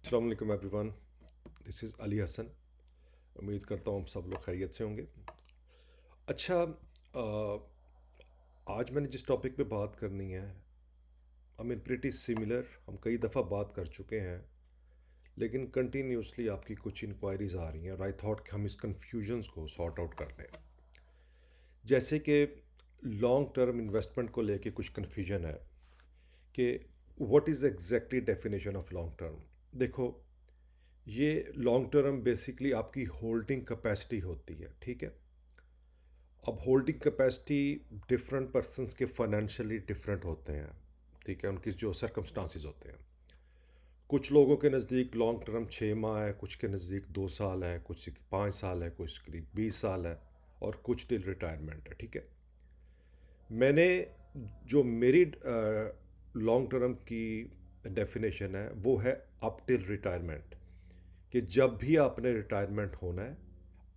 अस्सलाम वालेकुम everyone. This is Ali Hasan. उम्मीद करता हूँ आप सब लोग खैरियत से होंगे। अच्छा, आज मैंने जिस टॉपिक पे बात करनी है, आई मीन प्रिटी सिमिलर, हम कई दफ़ा बात कर चुके हैं, लेकिन कंटिन्यूसली आपकी कुछ इंक्वायरीज आ रही हैं और आई थॉट कि हम इस कन्फ्यूजन्स को सॉर्ट आउट कर लें। जैसे कि लॉन्ग टर्म इन्वेस्टमेंट को लेके कुछ कन्फ्यूजन है कि what is exactly definition of long term. देखो, ये लॉन्ग टर्म बेसिकली आपकी होल्डिंग कैपेसिटी होती है, ठीक है। अब होल्डिंग कैपेसिटी डिफरेंट पर्सनस के फाइनेंशियली डिफरेंट होते हैं, ठीक है, उनकी जो सर्कमस्टांसिस होते हैं। कुछ लोगों के नज़दीक लॉन्ग टर्म 6 माह है, कुछ के नज़दीक 2 साल है, कुछ की 5 साल है, कुछ करीब 20 साल है, और कुछ टिल रिटायरमेंट है, ठीक है। मैंने जो मेरी लॉन्ग टर्म की डेफिनेशन है वो है अप टिल रिटायरमेंट, कि जब भी आपने रिटायरमेंट होना है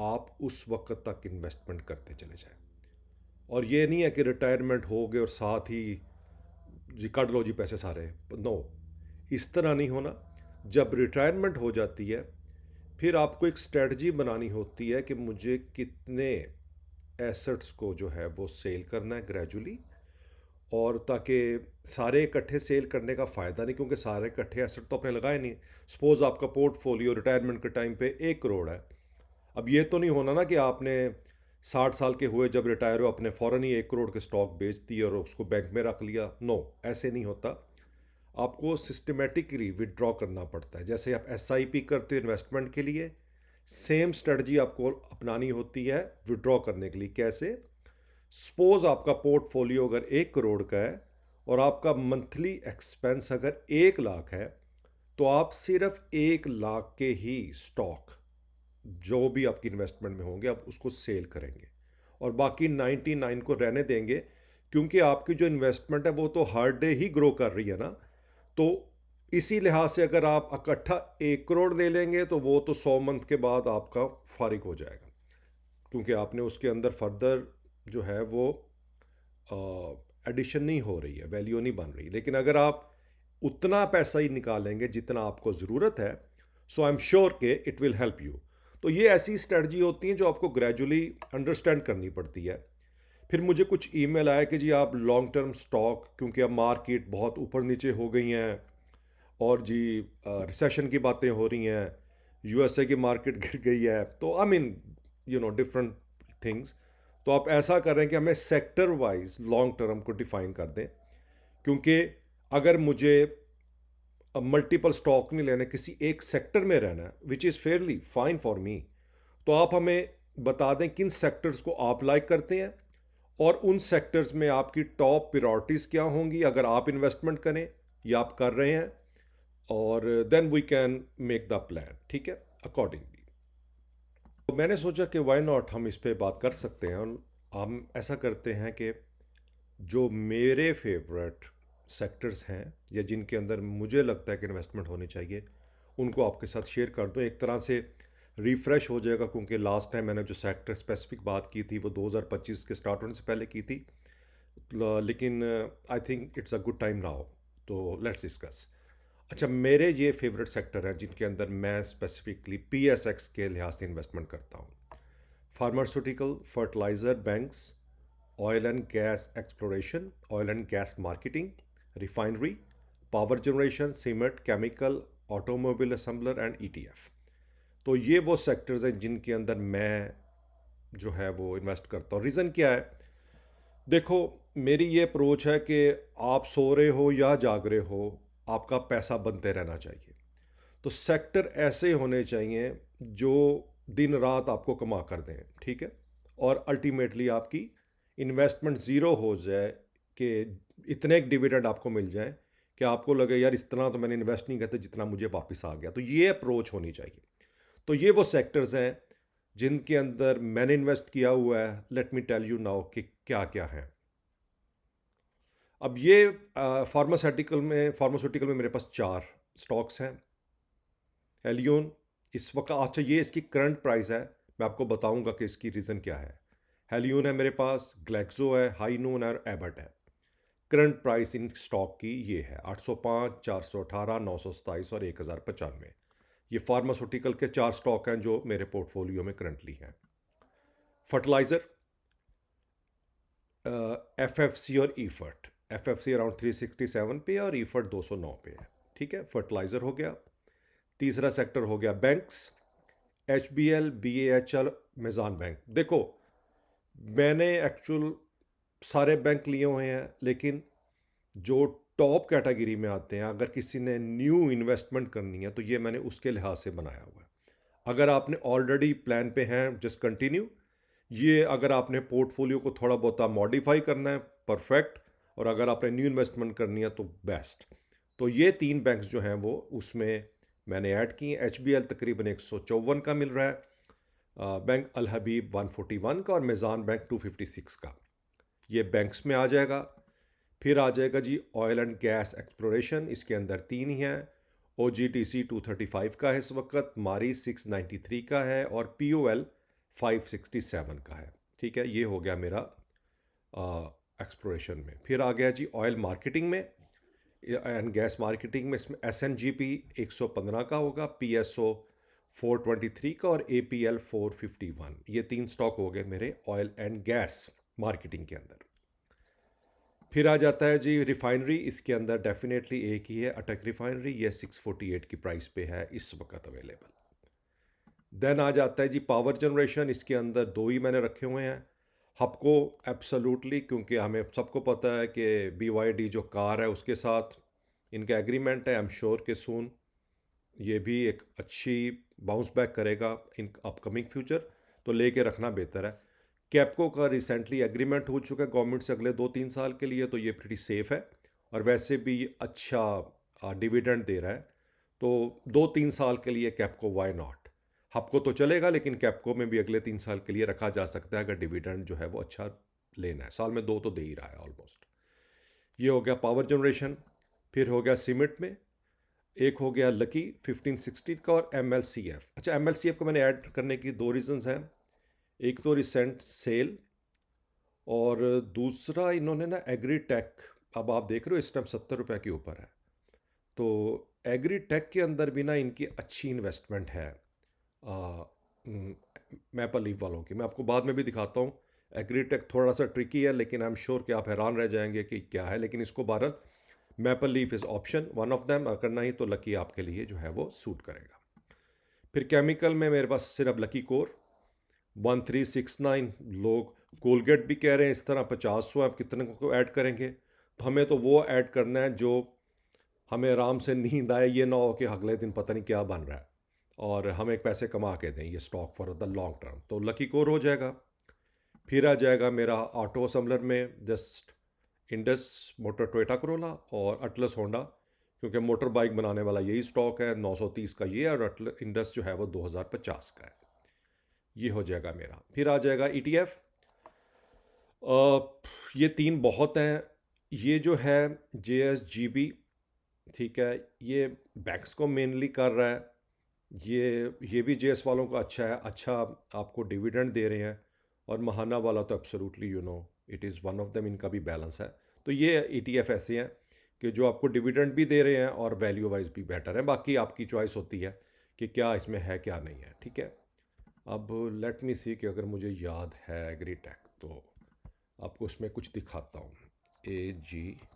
आप उस वक्त तक इन्वेस्टमेंट करते चले जाएं। और ये नहीं है कि रिटायरमेंट हो गए और साथ ही जी काट लो जी पैसे सारे, नो, इस तरह नहीं होना। जब रिटायरमेंट हो जाती है फिर आपको एक स्ट्रेटजी बनानी होती है कि मुझे कितने एसेट्स को जो है वो सेल करना है ग्रेजुअली, और ताकि सारे इकट्ठे सेल करने का फ़ायदा नहीं, क्योंकि सारे इकट्ठे एसेट तो आपने लगाए नहीं। सपोज़ आपका पोर्टफोलियो रिटायरमेंट के टाइम पे 1 करोड़ है। अब ये तो नहीं होना ना कि आपने 60 साल के हुए जब रिटायर हो अपने फ़ौरन ही 1 करोड़ के स्टॉक बेच दिए और उसको बैंक में रख लिया। नो, ऐसे नहीं होता। आपको सिस्टमेटिकली विड्रॉ करना पड़ता है। जैसे आप एसआईपी करते हो इन्वेस्टमेंट के लिए, सेम स्ट्रेटजी आपको अपनानी होती है विड्रॉ करने के लिए। कैसे? सपोज आपका पोर्टफोलियो अगर 1 करोड़ का है और आपका मंथली एक्सपेंस अगर 1 लाख है, तो आप सिर्फ 1 लाख के ही स्टॉक जो भी आपकी इन्वेस्टमेंट में होंगे आप उसको सेल करेंगे, और बाकी 99 को रहने देंगे, क्योंकि आपकी जो इन्वेस्टमेंट है वो तो हर डे ही ग्रो कर रही है ना। तो इसी लिहाज से अगर आप इकट्ठा 1 करोड़ ले लेंगे तो वो तो 100 मंथ के बाद आपका फारिग हो जाएगा, क्योंकि आपने उसके अंदर फर्दर जो है वो एडिशन नहीं हो रही है, वैल्यू नहीं बन रही। लेकिन अगर आप उतना पैसा ही निकालेंगे जितना आपको ज़रूरत है, सो आई एम श्योर कि इट विल हेल्प यू। तो ये ऐसी स्ट्रेटजी होती हैं जो आपको ग्रेजुअली अंडरस्टैंड करनी पड़ती है। फिर मुझे कुछ ईमेल आया कि जी आप लॉन्ग टर्म स्टॉक, क्योंकि अब मार्केट बहुत ऊपर नीचे हो गई हैं और जी रिसेशन की बातें हो रही हैं, यूएसए की मार्केट गिर गई है, तो आई मीन डिफरेंट थिंग्स। तो आप ऐसा करें कि हमें सेक्टर वाइज लॉन्ग टर्म को डिफाइन कर दें, क्योंकि अगर मुझे मल्टीपल स्टॉक नहीं लेने, किसी एक सेक्टर में रहना है, which is Fairlie fine for me, तो आप हमें बता दें किन सेक्टर्स को आप लाइक करते हैं और उन सेक्टर्स में आपकी टॉप प्रायोरिटीज़ क्या होंगी अगर आप इन्वेस्टमेंट करें या आप कर रहे हैं, और then we can make the plan, ठीक है, अकॉर्डिंगली। तो मैंने सोचा कि वाई नॉट हम इस पे बात कर सकते हैं, और हम ऐसा करते हैं कि जो मेरे फेवरेट सेक्टर्स हैं या जिनके अंदर मुझे लगता है कि इन्वेस्टमेंट होनी चाहिए, उनको आपके साथ शेयर कर दूं। एक तरह से रिफ़्रेश हो जाएगा, क्योंकि लास्ट टाइम मैंने जो सेक्टर स्पेसिफिक बात की थी वो 2025 के स्टार्ट होने से पहले की थी। लेकिन I think it's a good time now, तो लेट्स डिस्कस। अच्छा, मेरे ये फेवरेट सेक्टर हैं जिनके अंदर मैं स्पेसिफिकली पीएसएक्स के लिहाज से इन्वेस्टमेंट करता हूँ। Pharmaceutical, fertiliser, banks, oil and gas exploration, oil and gas marketing, refinery, power generation, cement, chemical, automobile assembler and ETF. तो ये वो सेक्टर्स हैं जिनके अंदर मैं जो है वो इन्वेस्ट करता हूँ। रीज़न क्या है? देखो, मेरी ये अप्रोच है कि आप सो रहे हो या जाग रहे हो, आपका पैसा बनते रहना चाहिए। तो सेक्टर ऐसे होने चाहिए जो दिन रात आपको कमा कर दें, ठीक है, और अल्टीमेटली आपकी इन्वेस्टमेंट ज़ीरो हो जाए, कि इतने डिविडेंड आपको मिल जाए कि आपको लगे यार इस तरह तो मैंने इन्वेस्ट नहीं करते जितना मुझे वापस आ गया। तो ये अप्रोच होनी चाहिए। तो ये वो सेक्टर्स हैं जिनके अंदर मैंने इन्वेस्ट किया हुआ है। Let me tell you now कि क्या क्या है। अब ये फार्मास्यूटिकल में मेरे पास 4 स्टॉक्स हैं। एलियोन, इस वक्त अच्छा ये इसकी करंट प्राइस है, मैं आपको बताऊंगा कि इसकी रीज़न क्या है। हेलियोन है मेरे पास, ग्लैक्सो है, हाई नून है और एबट है। करंट प्राइस इन स्टॉक की ये है 805, 418, 927 और 1095। ये फार्मास्यूटिकल के 4 स्टॉक हैं जो मेरे पोर्टफोलियो में करंटली हैं। फर्टिलाइज़र, एफ एफ सी और Efert. F F C around 367 पे और ईफर्ट 209 पे है। ठीक है, फर्टिलाइज़र हो गया। तीसरा सेक्टर हो गया banks, H B L, B H L, Meezan bank. देखो, मैंने एक्चुअल सारे बैंक लिए हुए हैं, लेकिन जो टॉप कैटेगरी में आते हैं, अगर किसी ने न्यू इन्वेस्टमेंट करनी है तो ये मैंने उसके लिहाज से बनाया हुआ है। अगर आपने ऑलरेडी प्लान पे हैं, जस्ट कंटिन्यू। ये अगर आपने पोर्टफोलियो को थोड़ा बहुत मॉडिफाई करना है, परफेक्ट। और अगर आपने न्यू इन्वेस्टमेंट करनी है तो बेस्ट। तो ये 3 बैंक्स जो हैं वो उसमें मैंने ऐड किए। एच बी एल तकरीबन 154 का मिल रहा है, बैंक अल हबीब 141 का और मेज़ान बैंक 256 का। ये बैंक्स में आ जाएगा। फिर आ जाएगा जी ऑयल एंड गैस एक्सप्लोरेशन, इसके अंदर 3 ही हैं। ओ जी टी सी 235 का है इस वक्त, मारी 693 का है और पी ओ एल 567 का है। ठीक है, ये हो गया मेरा एक्सप्लोरेशन में। फिर आ गया जी ऑयल मार्केटिंग में एंड गैस मार्केटिंग में, इसमें एस एन जी पी 115 का होगा, पी एस ओ 423 का और ए पी एल 451। ये 3 स्टॉक हो गए मेरे ऑयल एंड गैस मार्केटिंग के अंदर। फिर आ जाता है जी रिफाइनरी, इसके अंदर डेफिनेटली एक ही है, अटक रिफाइनरी। ये 648 की प्राइस पे है इस वक्त अवेलेबल। देन आ जाता है जी पावर जनरेशन, इसके अंदर 2 ही मैंने रखे हुए हैं। हपको एब्सोल्युटली, क्योंकि हमें सबको पता है कि BYD जो कार है उसके साथ इनका एग्रीमेंट है। आई एम श्योर कि सून ये भी एक अच्छी बाउंस बैक करेगा इन अपकमिंग फ्यूचर, तो लेके रखना बेहतर है। कैपको का रिसेंटली एग्रीमेंट हो चुका है गवर्नमेंट से अगले 2-3 साल के लिए, तो ये प्रीटी सेफ है और वैसे भी अच्छा डिविडेंड दे रहा है। तो 2-3 साल के लिए कैपको वाई नॉट। हपको तो चलेगा, लेकिन कैपको में भी अगले 3 साल के लिए रखा जा सकता है अगर डिविडेंड जो है वो अच्छा लेना है। साल में 2 तो दे ही रहा है ऑलमोस्ट। ये हो गया पावर जनरेशन। फिर हो गया सीमेंट में, एक हो गया लकी 1560 का और MLCF। अच्छा, MLCF को मैंने ऐड करने की 2 रीजंस हैं। एक तो रिसेंट सेल और दूसरा इन्होंने ना एग्री टेक, अब आप देख रहे हो इस टाइम 70 रुपये के ऊपर है, तो एग्री टेक के अंदर भी ना इनकी अच्छी इन्वेस्टमेंट है मैपल लीफ वालों की। मैं आपको बाद में भी दिखाता हूँ। एग्री टेक थोड़ा सा ट्रिकी है, लेकिन आई एम श्योर कि आप हैरान रह जाएंगे कि क्या है, लेकिन इसको बहरहाल maple leaf is option one of them. करना ही तो लकी आपके लिए जो है वो सूट करेगा। फिर केमिकल में मेरे पास सिर्फ लकी कोर 1369। लोग कोलगेट भी कह रहे हैं इस तरह 50 आप कितने को ऐड करेंगे, तो हमें तो वो ऐड करना है जो हमें आराम से नींद आए, ये ना हो कि अगले दिन पता नहीं क्या बन रहा है और हमें पैसे कमा के दें ये stock for the long term. तो लकी कोर हो जाएगा। फिर आ जाएगा मेरा ऑटो असम्बलर में just Indus motor Toyota Corolla और अटलस होंडा, क्योंकि मोटर बाइक बनाने वाला यही स्टॉक है। 930 का ये और इंडस जो है वो 2050 का है। ये हो जाएगा मेरा। फिर आ जाएगा ETF। ये 3 बहुत हैं। ये जो है JSGB, ठीक है, ये बैंक्स को मेनली कर रहा है। ये भी JS वालों का अच्छा है, अच्छा आपको डिविडेंड दे रहे हैं। और महाना वाला तो absolutely it is one of them, इनका भी बैलेंस है। तो ये ETF ऐसे हैं कि जो आपको डिविडेंड भी दे रहे हैं और वैल्यू वाइज भी बेटर है। बाकी आपकी चॉइस होती है कि क्या इसमें है क्या नहीं है। ठीक है, अब लेट मी सी कि अगर मुझे याद है एग्रीटेक तो आपको उसमें कुछ दिखाता हूँ। AGTL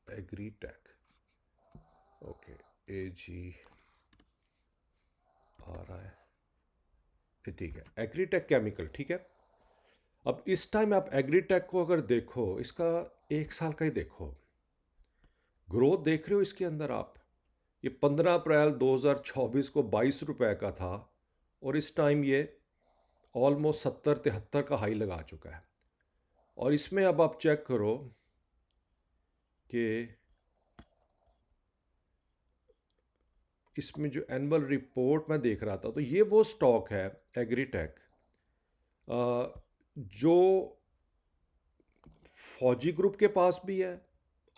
एग्रीटेक, ओके, AG आ रहा है, ठीक है, एग्रीटेक केमिकल। ठीक है, अब इस टाइम आप एग्रीटेक को अगर देखो, इसका 1 साल का ही देखो, ग्रोथ देख रहे हो इसके अंदर आप। ये 15 अप्रैल 2024 को 22 रुपए का था और इस टाइम ये ऑलमोस्ट 70-73 का हाई लगा चुका है। और इसमें अब आप चेक करो कि इसमें जो एनुअल रिपोर्ट मैं देख रहा था, तो ये वो स्टॉक है एग्रीटेक जो फौजी ग्रुप के पास भी है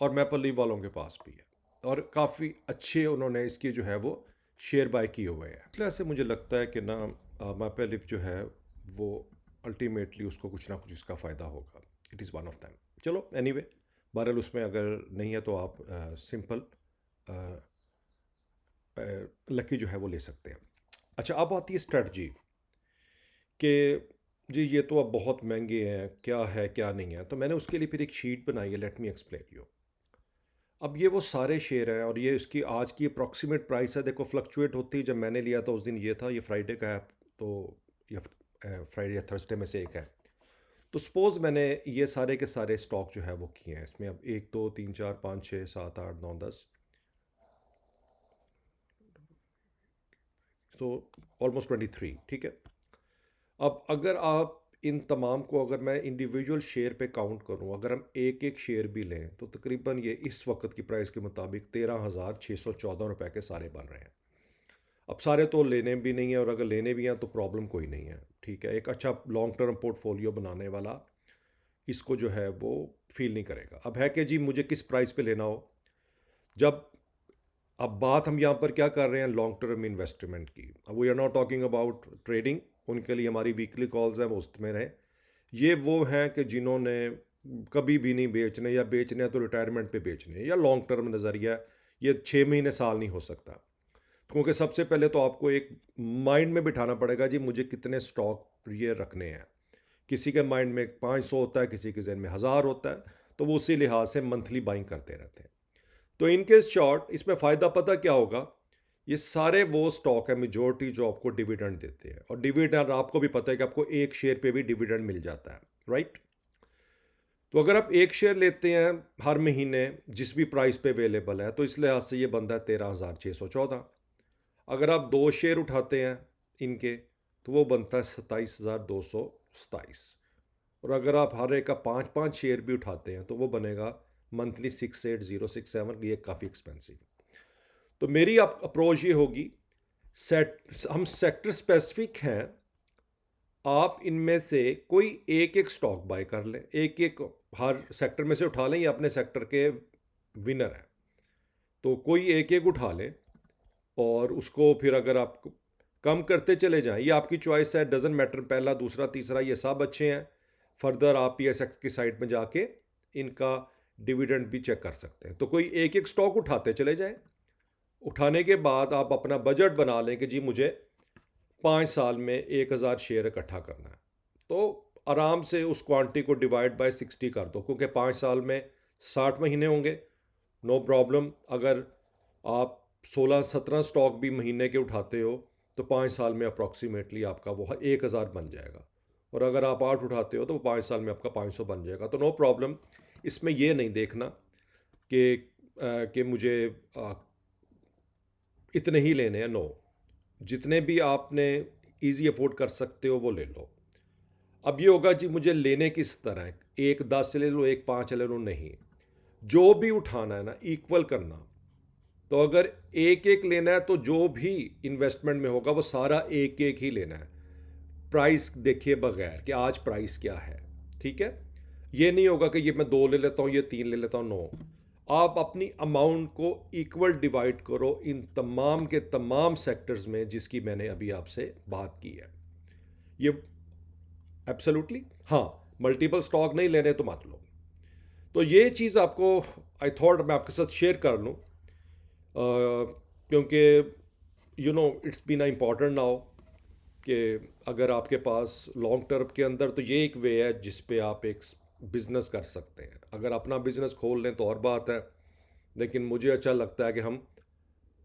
और मैपल लीफ वालों के पास भी है, और काफ़ी अच्छे उन्होंने इसकी जो है वो शेयर बाय किए हुए हैं। इसलिए ऐसे मुझे लगता है कि ना मैपल लीफ जो है वो अल्टीमेटली उसको कुछ ना कुछ इसका फ़ायदा होगा। It is one of them. चलो एनीवे, बहरहाल उसमें अगर नहीं है तो आप सिंपल लकी जो है वो ले सकते हैं। अच्छा, अब आती है स्ट्रेटजी कि जी ये तो अब बहुत महंगे हैं, क्या है क्या नहीं है। तो मैंने उसके लिए फिर एक शीट बनाई है, लेट मी एक्सप्लेन यू। अब ये वो सारे शेयर हैं और ये इसकी आज की अप्रॉक्सीमेट प्राइस है। देखो फ्लक्चुएट होती है, जब मैंने लिया था उस दिन ये था, ये फ्राइडे का है, तो ये फ्राइडे या थर्सडे में से एक है। तो सपोज़ मैंने ये सारे के सारे स्टॉक जो है वो किए हैं इसमें। अब 1 2 3 4 5 6 7 8 9 10, तो ऑलमोस्ट 23, ठीक है। अब अगर आप इन तमाम को, अगर मैं इंडिविजुअल शेयर पे काउंट करूं, अगर हम एक एक शेयर भी लें तो तकरीबन ये इस वक्त की प्राइस के मुताबिक 13,614 रुपए के सारे बन रहे हैं। अब सारे तो लेने भी नहीं है, और अगर लेने भी हैं तो प्रॉब्लम कोई नहीं है, ठीक है। एक अच्छा लॉन्ग टर्म पोर्टफोलियो बनाने वाला इसको जो है वो फील नहीं करेगा। अब है कि जी मुझे किस प्राइस पे लेना हो, जब अब बात हम यहाँ पर क्या कर रहे हैं, लॉन्ग टर्म इन्वेस्टमेंट की। अब we are not talking about trading, उनके लिए हमारी वीकली कॉल्स हैं, वो उसमें रहे। ये वो हैं कि जिन्होंने कभी भी नहीं बेचने, या बेचने हैं तो रिटायरमेंट पे बेचने हैं, या लॉन्ग टर्म नज़रिया। ये 6 महीने साल नहीं हो सकता, क्योंकि सबसे पहले तो आपको एक माइंड में बिठाना पड़ेगा जी मुझे कितने स्टॉक ये रखने हैं। किसी के माइंड में 500 होता है, किसी के जहन में 1000 होता है, तो वो उसी लिहाज से मंथली बाइंग करते रहते हैं। तो इनके शॉर्ट इसमें फ़ायदा पता क्या होगा, ये सारे वो स्टॉक है मेजोरिटी जो आपको डिविडेंड देते हैं, और डिविडेंड आपको भी पता है कि आपको एक शेयर पे भी डिविडेंड मिल जाता है, राइट। तो अगर आप एक शेयर लेते हैं हर महीने जिस भी प्राइस पे अवेलेबल है, तो इस लिहाज से ये बनता है 13,614। अगर आप 2 शेयर उठाते हैं इनके, तो वो बनता है 27,227। और अगर आप हर एक का 5 5 शेयर भी उठाते हैं तो वो बनेगा मंथली 68067। ये काफ़ी एक्सपेंसिव। तो मेरी आप अप्रोच ये होगी, सेट हम सेक्टर स्पेसिफिक हैं, आप इनमें से कोई एक एक स्टॉक बाय कर लें, एक एक हर सेक्टर में से उठा लें, या अपने सेक्टर के विनर हैं तो कोई एक एक उठा लें, और उसको फिर अगर आप कम करते चले जाएं, ये आपकी चॉइस है, डजेंट मैटर, पहला दूसरा तीसरा ये सब अच्छे हैं। फर्दर आप PSX की साइट में जाके इनका डिविडेंड भी चेक कर सकते हैं। तो कोई एक एक स्टॉक उठाते चले जाएं, उठाने के बाद आप अपना बजट बना लें कि जी मुझे 5 साल में 1,000 शेयर इकट्ठा करना है। तो आराम से उस क्वांटिटी को डिवाइड बाय 60 कर दो, क्योंकि 5 साल में 60 महीने होंगे, नो प्रॉब्लम। अगर आप 16 17 स्टॉक भी महीने के उठाते हो तो 5 साल में अप्रॉक्सीमेटली आपका वो 1,000 बन जाएगा। और अगर आप 8 उठाते हो तो 5 साल में आपका 500 बन जाएगा। तो नो प्रॉब्लम, इसमें ये नहीं देखना कि मुझे इतने ही लेने हैं, नो। जितने भी आपने इजी अफोर्ड कर सकते हो वो ले लो। अब ये होगा जी मुझे लेने किस तरह, एक 10 ले लो, एक 5 ले लो, नहीं। जो भी उठाना है ना, इक्वल करना। तो अगर एक एक लेना है तो जो भी इन्वेस्टमेंट में होगा वो सारा एक एक ही लेना है, प्राइस देखिए बगैर कि आज प्राइस क्या है, ठीक है। ये नहीं होगा कि ये मैं 2 ले लेता हूँ, ये 3 ले लेता हूँ, नो। आप अपनी अमाउंट को इक्वल डिवाइड करो इन तमाम के तमाम सेक्टर्स में जिसकी मैंने अभी आपसे बात की है। ये एब्सोल्युटली, हाँ, मल्टीपल स्टॉक नहीं लेने तो मत लो। तो ये चीज़ आपको आई थॉट मैं आपके साथ शेयर कर लूँ, क्योंकि इट्स बीन इम्पॉर्टेंट नाउ कि अगर आपके पास लॉन्ग टर्म के अंदर, तो ये एक वे है जिस पे आप एक बिज़नेस कर सकते हैं। अगर अपना बिज़नेस खोल लें तो और बात है, लेकिन मुझे अच्छा लगता है कि हम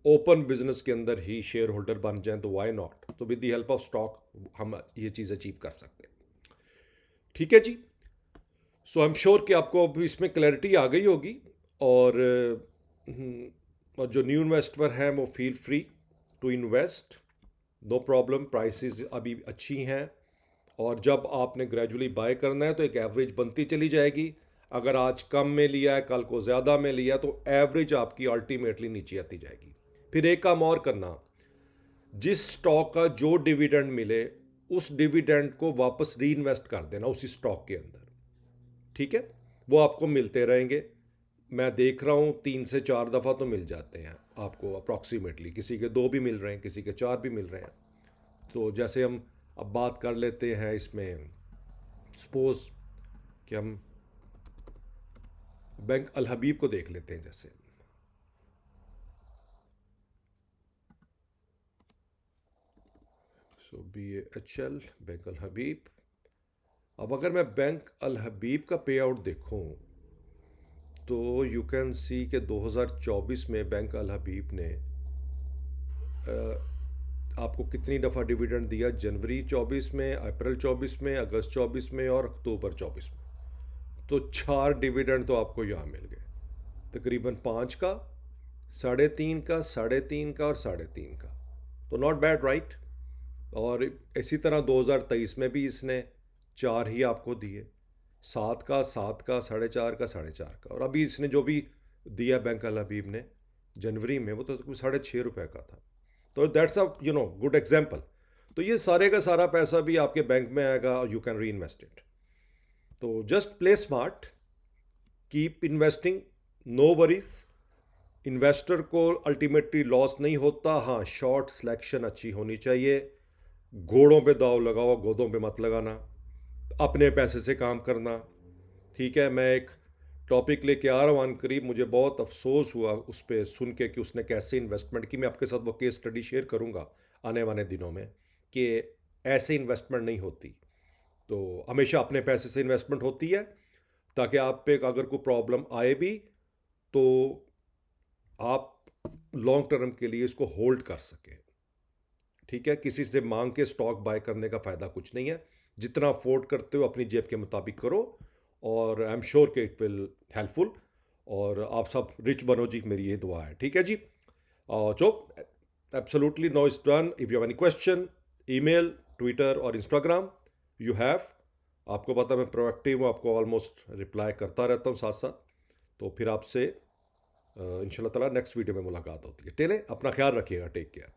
ओपन बिजनेस के अंदर ही शेयर होल्डर बन जाएं, तो वाई नॉट। तो with the help of stock हम ये चीज़ अचीव कर सकते हैं, ठीक है जी। सो आई एम श्योर कि आपको अब इसमें क्लैरिटी आ गई होगी। और और जो न्यू इन्वेस्टर हैं वो feel free to invest, no problem. Prices अभी अच्छी हैं, और जब आपने ग्रेजुअली बाय करना है तो एक एवरेज बनती चली जाएगी। अगर आज कम में लिया है, कल को ज़्यादा में लिया, तो एवरेज आपकी अल्टीमेटली नीचे आती जाएगी। फिर एक काम और करना, जिस स्टॉक का जो डिविडेंड मिले उस डिविडेंड को वापस री इन्वेस्ट कर देना उसी स्टॉक के अंदर, ठीक है। वो आपको मिलते रहेंगे। मैं देख रहा हूँ 3 से 4 दफ़ा तो मिल जाते हैं आपको अप्रॉक्सीमेटली, किसी के 2 भी मिल रहे हैं, किसी के 4 भी मिल रहे हैं। तो जैसे हम अब बात कर लेते हैं इसमें, सपोज कि हम बैंक अल हबीब को देख लेते हैं जैसे। सो BAHL, बैंक अल हबीब। अब अगर मैं बैंक अल हबीब का पे आउट देखूं तो यू कैन सी कि 2024 में बैंक अल हबीब ने आपको कितनी दफ़ा डिविडेंड दिया, जनवरी 24 में, अप्रैल 24 में, अगस्त 24 में और अक्टूबर 24 में। तो 4 डिविडेंड तो आपको यहाँ मिल गए, तकरीबन 5 का, 3.5 का, 3.5 का और 3.5 का। तो नॉट बैड, राइट। और इसी तरह 2023 में भी इसने 4 ही आपको दिए, 7 का, 7 का, 4.5 का, 4.5 का। और अभी इसने जो भी दिया बैंक अल हबीब ने जनवरी में, वो तो 6.5 रुपये का था। तो दैट्स अ गुड एग्जाम्पल। तो ये सारे का सारा पैसा भी आपके बैंक में आएगा और you can reinvest it. तो just play smart, keep investing, no worries. Investor को अल्टीमेटली लॉस नहीं होता। हाँ, शॉर्ट सिलेक्शन अच्छी होनी चाहिए। घोड़ों पे दाव लगाओ, गोदों पे मत लगाना। अपने पैसे से काम करना। ठीक है, मैं एक टॉपिक लेके आ रहा हूँ करीब, मुझे बहुत अफसोस हुआ उस पर सुन के कि उसने कैसे इन्वेस्टमेंट की। मैं आपके साथ वो केस स्टडी शेयर करूँगा आने वाले दिनों में कि ऐसे इन्वेस्टमेंट नहीं होती। तो हमेशा अपने पैसे से इन्वेस्टमेंट होती है, ताकि आप पे अगर कोई प्रॉब्लम आए भी तो आप लॉन्ग टर्म के लिए इसको होल्ड कर सकें। ठीक है, किसी से मांग के स्टॉक बाय करने का फ़ायदा कुछ नहीं है। जितना अफोर्ड करते हो अपनी जेब के मुताबिक करो, और आई एम श्योर कि इट विल हेल्पफुल। और आप सब रिच बनो जी, मेरी ये दुआ है। ठीक है जी। जो absolutely no is done. If you have any question, email, Twitter और इंस्टाग्राम यू हैव। आपको पता मैं प्रोएक्टिव हूँ, आपको ऑलमोस्ट रिप्लाई करता रहता हूँ साथ साथ। तो फिर आपसे इंशाल्लाह ताला नेक्स्ट वीडियो में मुलाकात होती है। टेले अपना ख्याल रखिएगा, टेक केयर।